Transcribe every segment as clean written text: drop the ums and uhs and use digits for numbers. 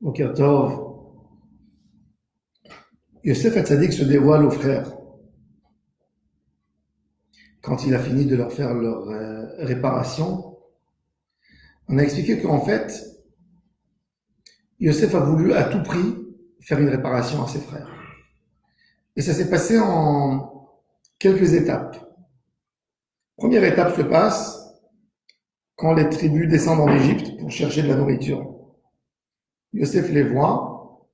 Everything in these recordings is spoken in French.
Boker Tov. Yosef Hatzadik se dévoile aux frères quand il a fini de leur faire leur réparation. On a expliqué qu'en fait, Yosef a voulu à tout prix faire une réparation à ses frères. Et ça s'est passé en quelques étapes. Première étape se passe quand les tribus descendent en Égypte pour chercher de la nourriture. Yosef les voit,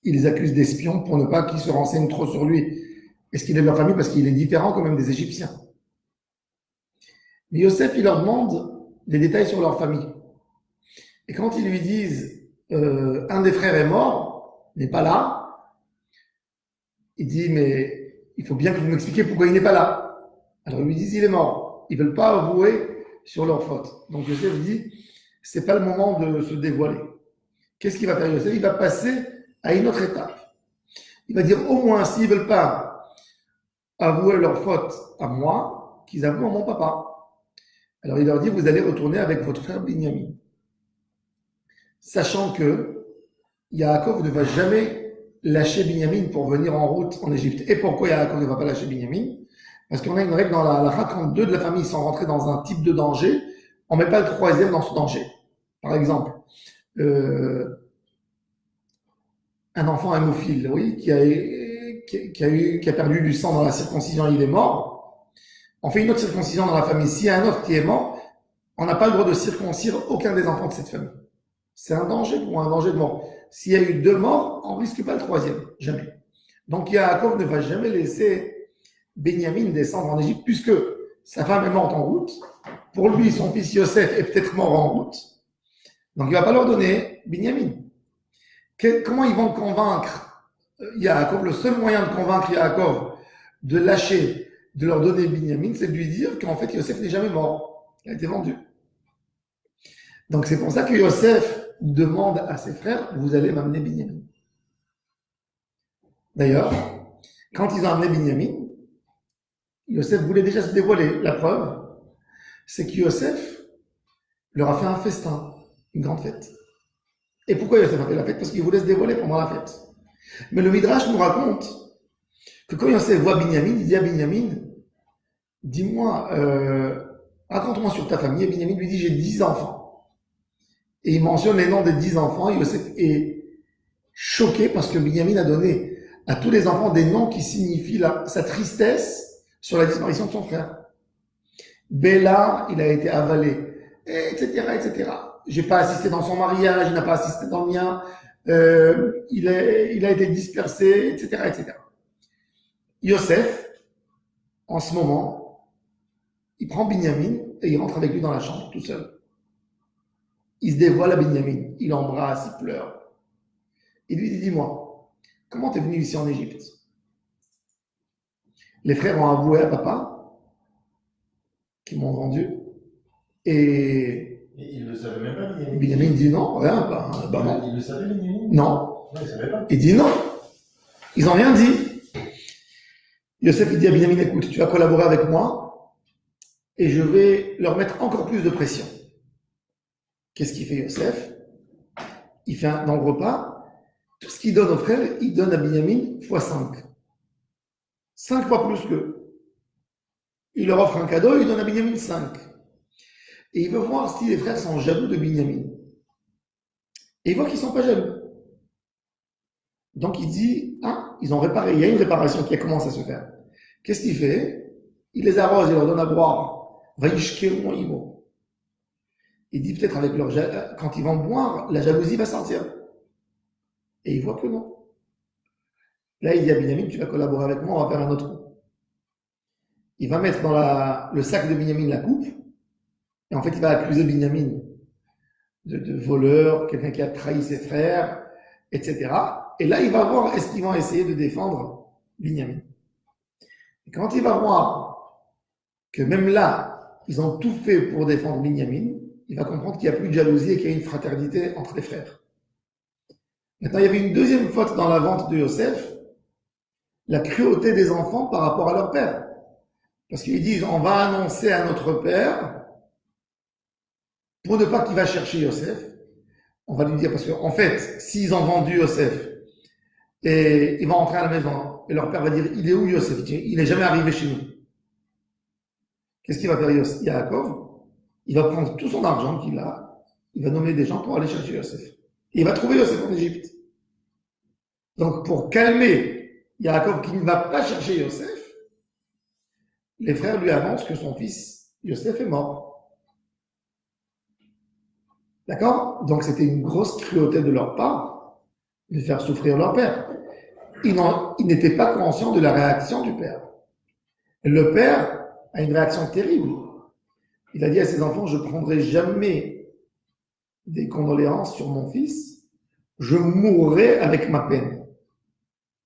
il les accuse d'espions pour ne pas qu'ils se renseignent trop sur lui. Est-ce qu'il est de leur famille parce qu'il est différent quand même des Égyptiens. Mais Yosef, il leur demande des détails sur leur famille. Et quand ils lui disent un des frères est mort, n'est pas là, il dit mais il faut bien que vous m'expliquiez pourquoi il n'est pas là. Alors ils lui disent il est mort. Ils veulent pas avouer sur leur faute. Donc Yosef dit c'est pas le moment de se dévoiler. Qu'est-ce qu'il va faire Yosef? Il va passer à une autre étape. Il va dire au moins s'ils veulent pas avouer leur faute à moi, qu'ils avouent à mon papa. Alors il leur dit vous allez retourner avec votre frère Binyamin. Sachant que Yaakov ne va jamais lâcher Binyamin pour venir en route en Égypte. Et pourquoi Yaakov ne va pas lâcher Binyamin? Parce qu'on a une règle dans la halakha, quand deux de la famille sont rentrés dans un type de danger, on ne met pas le troisième dans ce danger. Par exemple, un enfant hémophile, oui, qui a perdu du sang dans la circoncision, il est mort. On fait une autre circoncision dans la famille. S'il y a un autre qui est mort, on n'a pas le droit de circoncire aucun des enfants de cette famille. C'est un danger pour un danger de mort. S'il y a eu deux morts, on ne risque pas le troisième. Jamais. Donc Yaakov ne va jamais laisser Benjamin descendre en Égypte puisque sa femme est morte en route. Pour lui, son fils Yosef est peut-être mort en route. Donc il ne va pas leur donner Benjamin. Comment ils vont convaincre Yaakov? Le seul moyen de convaincre Yaakov de lâcher, de leur donner Benjamin, c'est de lui dire qu'en fait Yosef n'est jamais mort. Il a été vendu. Donc c'est pour ça que Yosef demande à ses frères, vous allez m'amener Binyamin. D'ailleurs, quand ils ont amené Binyamin, Yosef voulait déjà se dévoiler. La preuve, c'est que Yosef leur a fait un festin, une grande fête. Et pourquoi Yosef a fait la fête? Parce qu'il voulait se dévoiler pendant la fête. Mais le Midrash nous raconte que quand Yosef voit Binyamin, il dit à Binyamin, dis-moi, raconte-moi sur ta famille. Et Binyamin lui dit, j'ai 10 enfants. Et il mentionne les noms des 10 enfants. Yosef est choqué parce que Binyamin a donné à tous les enfants des noms qui signifient sa tristesse sur la disparition de son frère. Béla, il a été avalé, etc., etc. J'ai pas assisté dans son mariage, il n'a pas assisté dans le mien, il a été dispersé, etc., etc. Yosef, en ce moment, il prend Binyamin et il rentre avec lui dans la chambre, tout seul. Il se dévoile à Binyamin, il l'embrasse, il pleure. Il lui dit, dis-moi, comment t'es venu ici en Égypte? Les frères ont avoué à papa qu'ils m'ont vendu. Et il ne le savait même pas, Binyamin. Binyamin dit non, rien, non. Il le savait, Binyamin? Non. Non, il savait pas. Il dit non. Ils n'ont rien dit. Yosef, il dit à Binyamin, écoute, tu vas collaborer avec moi et je vais leur mettre encore plus de pression. Qu'est-ce qu'il fait Yosef? Il fait dans le repas, tout ce qu'il donne aux frères, il donne à Binyamin fois 5. 5 fois plus qu'eux. Il leur offre un cadeau, il donne à Binyamin 5. Et il veut voir si les frères sont jaloux de Binyamin. Et il voit qu'ils ne sont pas jaloux. Donc il dit, ah, ils ont réparé, il y a une réparation qui a commencé à se faire. Qu'est-ce qu'il fait? Il les arrose, il leur donne à boire. Il dit peut-être avec quand ils vont boire, la jalousie va sortir. Et il voit que non. Là, il dit à Binyamin, tu vas collaborer avec moi, on va faire un autre coup. Il va mettre dans le sac de Binyamin la coupe, et en fait, il va accuser Binyamin de voleur, quelqu'un qui a trahi ses frères, etc. Et là, il va voir est-ce qu'ils vont essayer de défendre Binyamin. Et quand il va voir que même là, ils ont tout fait pour défendre Binyamin, il va comprendre qu'il n'y a plus de jalousie et qu'il y a une fraternité entre les frères. Maintenant, il y avait une deuxième faute dans la vente de Yosef, la cruauté des enfants par rapport à leur père. Parce qu'ils disent, on va annoncer à notre père, pour ne pas qu'il va chercher Yosef, On va lui dire, parce qu'en fait, s'ils ont vendu Yosef, et ils vont rentrer à la maison, et leur père va dire, il est où Yosef? Il n'est jamais arrivé chez nous. Qu'est-ce qu'il va faire Yaakov? Il va prendre tout son argent qu'il a, il va nommer des gens pour aller chercher Yosef. Et il va trouver Yosef en Égypte. Donc, pour calmer Yaakov qui ne va pas chercher Yosef, les frères lui annoncent que son fils Yosef est mort. D'accord? Donc, c'était une grosse cruauté de leur part de faire souffrir leur père. Ils n'étaient pas conscients de la réaction du père. Et le père a une réaction terrible. Il a dit à ses enfants, je ne prendrai jamais des condoléances sur mon fils, je mourrai avec ma peine.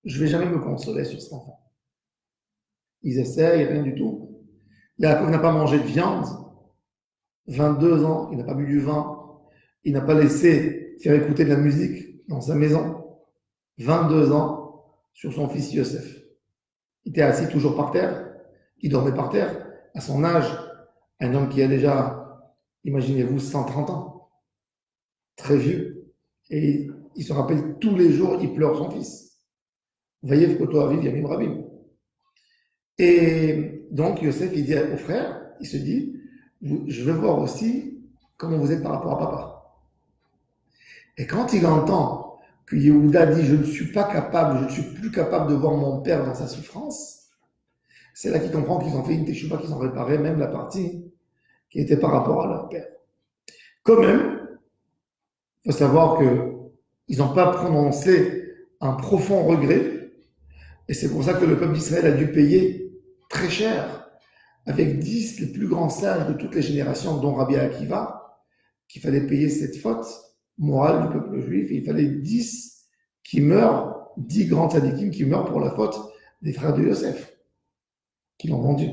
Je ne vais jamais me consoler sur cet enfant. Ils essayent, rien du tout. Yaakov n'a pas mangé de viande, 22 ans, il n'a pas bu du vin, il n'a pas laissé faire écouter de la musique dans sa maison, 22 ans sur son fils Yosef. Il était assis toujours par terre, il dormait par terre, à son âge, un homme qui a déjà, imaginez-vous, 130 ans, très vieux, et il se rappelle tous les jours, il pleure son fils. Vous voyez, Vkoto arrive, Yamim Rabim. Et donc, Yosef, il dit aux frères, il se dit, je veux voir aussi comment vous êtes par rapport à papa. Et quand il entend que Yehuda dit, je ne suis pas capable, je ne suis plus capable de voir mon père dans sa souffrance, c'est là qu'il comprend qu'ils ont fait une teshuva, qu'ils ont réparé même la partie qui était par rapport à leur père. Quand même, il faut savoir qu'ils n'ont pas prononcé un profond regret, et c'est pour ça que le peuple d'Israël a dû payer très cher, avec 10 les plus grands sages de toutes les générations, dont Rabbi Akiva, qu'il fallait payer cette faute morale du peuple juif, et il fallait 10 qui meurent, 10 grands tzadikim qui meurent pour la faute des frères de Yosef, qui l'ont vendu.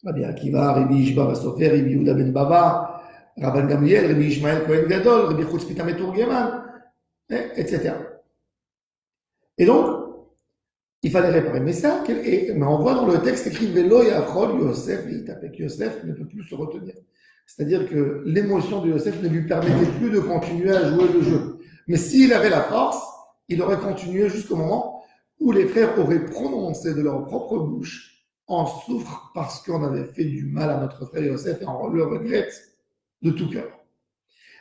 Rabbi Akiva, Rabbi Ishba Basofer, Rabbi Yehuda ben Baba, Rabban Gamliel, Rabbi Ishmael Kohen Gadol, Rabbi Chutz Pitamet Turgeman, etc. Et donc, il fallait réparer. Mais ça, mais on voit dans le texte écrit Velo Yachol Yosef, Yosef ne peut plus se retenir. C'est-à-dire que l'émotion de Yosef ne lui permettait plus de continuer à jouer le jeu. Mais s'il avait la force, il aurait continué jusqu'au moment où les frères auraient prononcé de leur propre bouche, on souffre parce qu'on avait fait du mal à notre frère Yosef et on le regrette de tout cœur.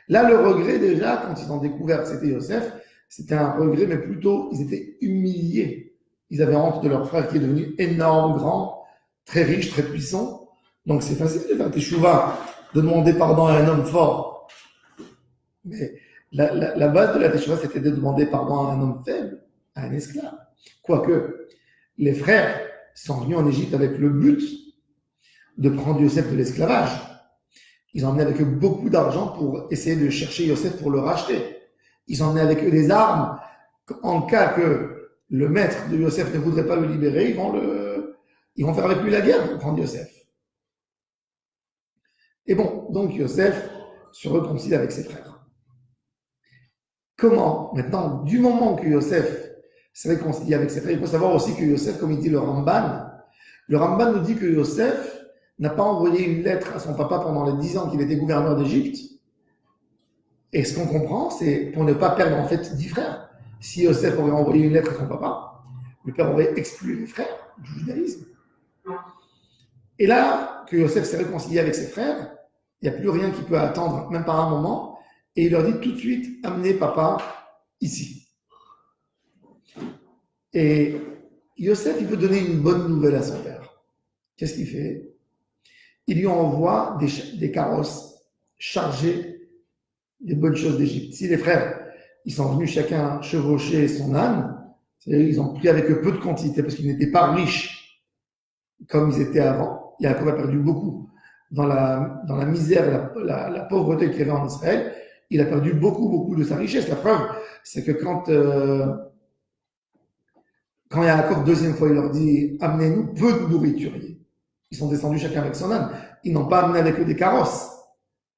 Là, le regret déjà, quand ils ont découvert que c'était Yosef, c'était un regret, mais plutôt, ils étaient humiliés. Ils avaient honte de leur frère qui est devenu énorme, grand, très riche, très puissant. Donc c'est facile de faire teshuva, de demander pardon à un homme fort. Mais la base de la teshuva, c'était de demander pardon à un homme faible, à un esclave. Quoique, les frères sont venus en Égypte avec le but de prendre Yosef de l'esclavage. Ils emmenaient avec eux beaucoup d'argent pour essayer de chercher Yosef pour le racheter. Ils emmenaient avec eux des armes. En cas que le maître de Yosef ne voudrait pas le libérer, ils vont faire avec lui la guerre pour prendre Yosef. Et bon, donc Yosef se réconcilie avec ses frères. Comment? Maintenant, du moment que Yosef se réconcilie avec ses frères, il faut savoir aussi que Yosef, comme il dit le Ramban nous dit que Yosef n'a pas envoyé une lettre à son papa pendant les 10 ans qu'il était gouverneur d'Égypte. Et ce qu'on comprend, c'est pour ne pas perdre en fait 10 frères. Si Yosef aurait envoyé une lettre à son papa, le père aurait exclu les frères du judaïsme. Et là, que Yosef s'est réconcilié avec ses frères, il n'y a plus rien qui peut attendre, même pas un moment, et il leur dit tout de suite, amenez papa ici. Et Yosef, il veut donner une bonne nouvelle à son père. Qu'est-ce qu'il fait? Il lui envoie des carrosses chargées des bonnes choses d'Égypte. Si les frères, ils sont venus chacun chevaucher son âne, c'est-à-dire ils ont pris avec eux peu de quantité parce qu'ils n'étaient pas riches comme ils étaient avant. Yaakov a perdu beaucoup dans la misère, la pauvreté qu'il y avait en Israël. Il a perdu beaucoup de sa richesse. La preuve, c'est que quand Yaakov, deuxième fois, il leur dit « Amenez-nous peu de nourriture », ils sont descendus chacun avec son âne. Ils n'ont pas amené avec eux des carrosses.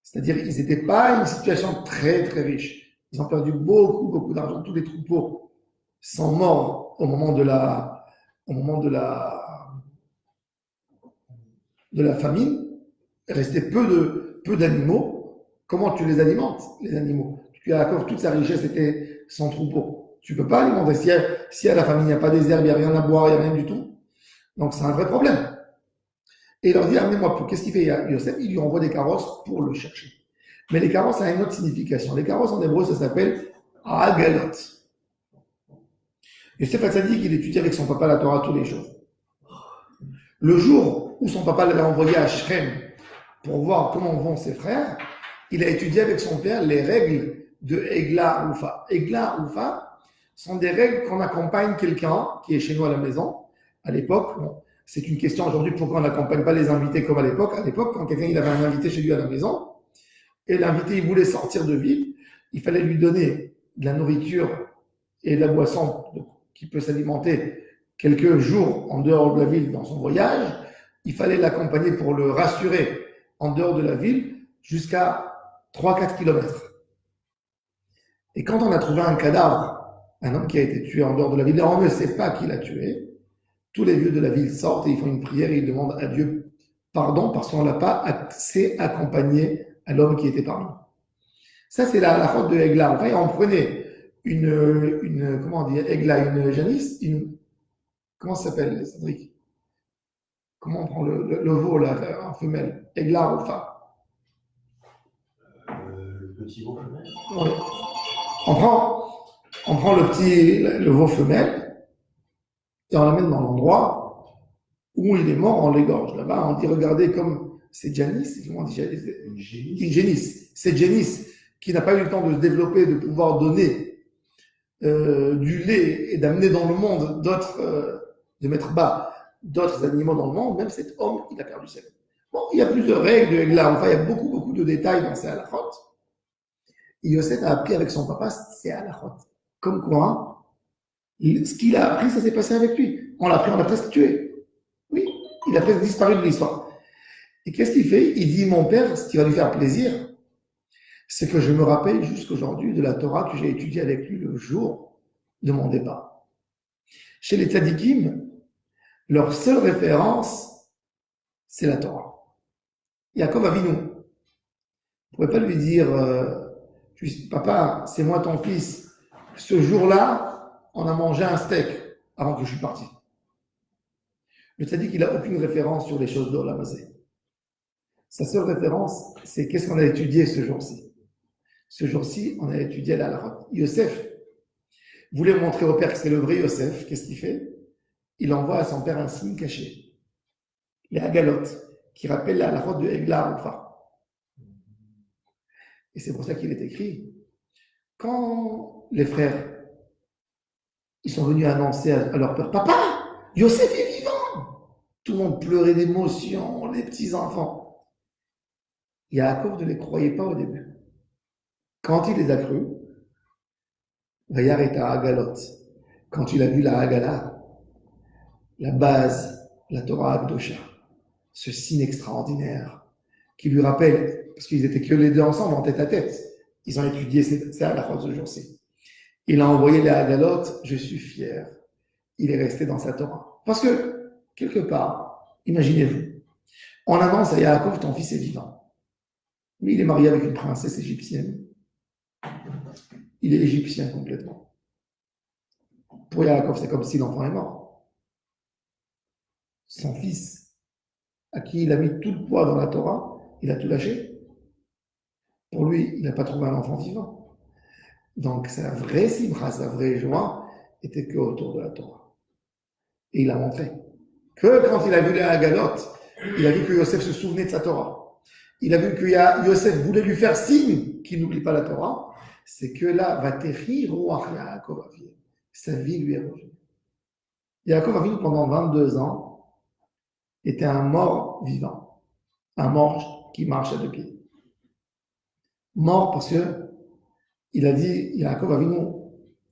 C'est-à-dire qu'ils n'étaient pas une situation très riche. Ils ont perdu beaucoup d'argent. Tous les troupeaux sont morts au moment de la famine. Il restait peu d'animaux. Comment tu les alimentes, les animaux? Yaakov, toute sa richesse était son troupeau. Tu peux pas alimenter. Si à la famille, il n'y a pas des herbes, il n'y a rien à boire, il n'y a rien du tout. Donc c'est un vrai problème. Et il leur dit, amenez-moi plus. Qu'est-ce qu'il fait Yosef? Il lui envoie des carrosses pour le chercher. Mais les carrosses, ça a une autre signification. Les carrosses en hébreu, ça s'appelle Agalot. Yosef Hatzadik, il étudie avec son papa la Torah tous les jours. Le jour où son papa l'avait envoyé à Shrem pour voir comment vont ses frères, il a étudié avec son père les règles de Egla Oufa. Egla Oufa sont des règles qu'on accompagne quelqu'un qui est chez nous à la maison. À l'époque, bon, c'est une question aujourd'hui pourquoi on n'accompagne pas les invités comme à l'époque. À l'époque, quand quelqu'un il avait un invité chez lui à la maison, et l'invité il voulait sortir de ville, il fallait lui donner de la nourriture et de la boisson qui peut s'alimenter quelques jours en dehors de la ville dans son voyage. Il fallait l'accompagner pour le rassurer en dehors de la ville jusqu'à 3-4 kilomètres. Et quand on a trouvé un cadavre, un homme qui a été tué en dehors de la ville, et on ne sait pas qui l'a tué, tous les vieux de la ville sortent et ils font une prière et ils demandent à Dieu pardon parce qu'on ne l'a pas assez accompagné à l'homme qui était parmi nous. Ça, c'est la faute de Egla. Enfin, on prenait comment on dit, Egla, une Janice, comment ça s'appelle, Cédric? Comment on prend le veau, là, en femelle? Egla, enfin. Le petit veau femelle. Oui. On prend le veau femelle et on l'amène dans l'endroit où il est mort, on l'égorge. Là-bas, on dit, regardez comme c'est Janice, comment on dit Janice? Une génisse. C'est Janice qui n'a pas eu le temps de se développer, de pouvoir donner du lait et d'amener dans le monde de mettre bas d'autres animaux dans le monde. Même cet homme, il a perdu sa vie. Bon, il y a plusieurs règles de Egla. Enfin, il y a beaucoup de détails dans ces halakhot. Et Yosef a appris avec son papa, c'est halakhot. Comme quoi, ce qu'il a appris, ça s'est passé avec lui. On l'a appris, on l'a presque tué. Oui, il a presque disparu de l'histoire. Et qu'est-ce qu'il fait? Il dit, mon père, ce qui va lui faire plaisir, c'est que je me rappelle jusqu'aujourd'hui de la Torah que j'ai étudiée avec lui le jour de mon départ. Chez les tzadikim, leur seule référence, c'est la Torah. Yaakov Avinu. Vous ne pouvez pas lui dire, papa, c'est moi ton fils. Ce jour-là, on a mangé un steak avant que je suis parti. Le tzadik, il n'a aucune référence sur les choses d'Olam Hazé. Sa seule référence, c'est qu'est-ce qu'on a étudié ce jour-ci. Ce jour-ci, on a étudié la halakha. Yosef voulait montrer au père que c'est le vrai Yosef. Qu'est-ce qu'il fait? Il envoie à son père un signe caché. Les Hagalot, qui rappellent la halakha de Egla Oufa. Et c'est pour ça qu'il est écrit, quand les frères, ils sont venus annoncer à leur père, papa, Yosef est vivant. Tout le monde pleurait d'émotion, les petits-enfants. Yaakov ne les croyait pas au début. Quand il les a crus, Vayar est à Hagalot. Quand il a vu la Hagala, la base, la Torah Akdosha, ce signe extraordinaire qui lui rappelle, parce qu'ils étaient que les deux ensemble en tête à tête, ils ont étudié ça à la fois ce jour-ci. Il a envoyé les Hagalot, je suis fier. Il est resté dans sa Torah. Parce que, quelque part, imaginez-vous, on annonce à Yaakov, ton fils est vivant. Mais il est marié avec une princesse égyptienne. Il est égyptien complètement. Pour Yaakov, c'est comme si l'enfant est mort. Son fils, à qui il a mis tout le poids dans la Torah, il a tout lâché. Pour lui, il n'a pas trouvé un enfant vivant. Donc, sa vraie simcha, sa vraie joie, était que autour de la Torah. Et il a montré que quand il a vu les Hagalot, il a vu que Yosef se souvenait de sa Torah. Il a vu que Yosef voulait lui faire signe qu'il n'oublie pas la Torah. C'est que là, Vatechi Ruach Yaakov Avinu. Sa vie lui est revenue. Yaakov Avinu, pendant 22 ans, était un mort vivant. Un mort qui marche à deux pieds. Mort parce que il a dit, Yaakov Avinu,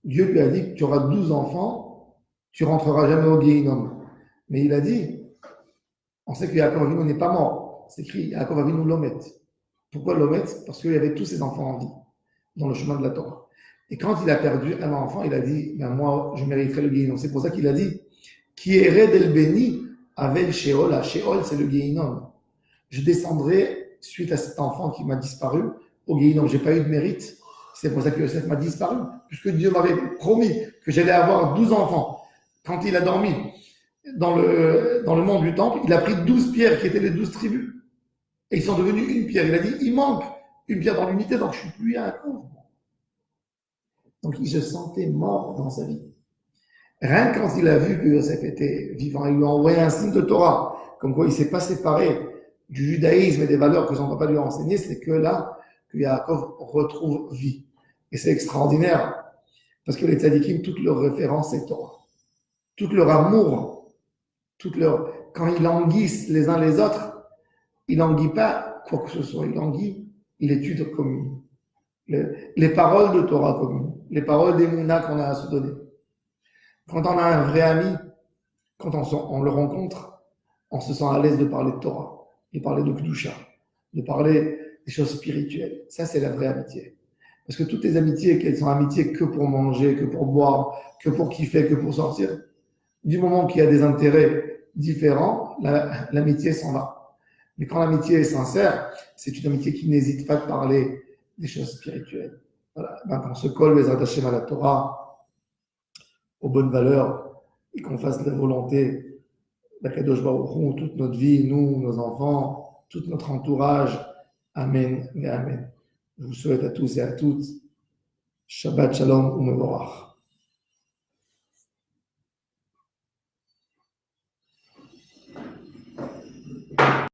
Dieu lui a dit que tu auras 12 enfants, tu rentreras jamais au Guéhinom. Mais il a dit, on sait que Yaakov Avinu n'est pas mort. C'est écrit Yaakov Avinu Lomet. Pourquoi Lomet? Parce qu'il y avait tous ses enfants en vie, dans le chemin de la Torah. Et quand il a perdu un enfant, il a dit, ben moi, je mériterai le Guéhinom. C'est pour ça qu'il a dit, qui est del Beni avec Sheol. Sheol, c'est le Guéhinom. Je descendrai, suite à cet enfant qui m'a disparu, au Guéhinom, j'ai pas eu de mérite. C'est pour ça que Yosef m'a disparu, puisque Dieu m'avait promis que j'allais avoir 12 enfants. Quand il a dormi dans le mont du temple, il a pris 12 pierres qui étaient les 12 tribus. Et ils sont devenus une pierre. Il a dit, il manque une pierre dans l'unité, donc je suis plus un pauvre. Donc il se sentait mort dans sa vie. Rien que quand il a vu que Yosef était vivant, il lui a envoyé un signe de Torah, comme quoi il ne s'est pas séparé du judaïsme et des valeurs que son papa lui a enseignées, c'est que là, que Yaakov retrouve vie. Et c'est extraordinaire, parce que les tzadikim, toute leur référence est Torah. Tout leur amour, quand ils languissent les uns les autres, ils languissent pas quoi que ce soit, ils languissent l'étude commune. Les paroles de Torah commune, les paroles d'Emouna qu'on a à se donner. Quand on a un vrai ami, quand on le rencontre, on se sent à l'aise de parler de Torah, de parler de Kedusha, de parler des choses spirituelles. Ça, c'est la vraie amitié. Parce que toutes les amitiés, qu'elles sont amitiés que pour manger, que pour boire, que pour kiffer, que pour sortir, du moment qu'il y a des intérêts différents, l'amitié s'en va. Mais quand l'amitié est sincère, c'est une amitié qui n'hésite pas de parler des choses spirituelles. Voilà. Ben, qu'on se colle les attachés à la Torah, aux bonnes valeurs, et qu'on fasse la volonté d'Akadosh Baruch Hu, toute notre vie, nous, nos enfants, tout notre entourage. Amen et Amen. Je vous souhaite à tous et à toutes Shabbat Shalom Umevorach.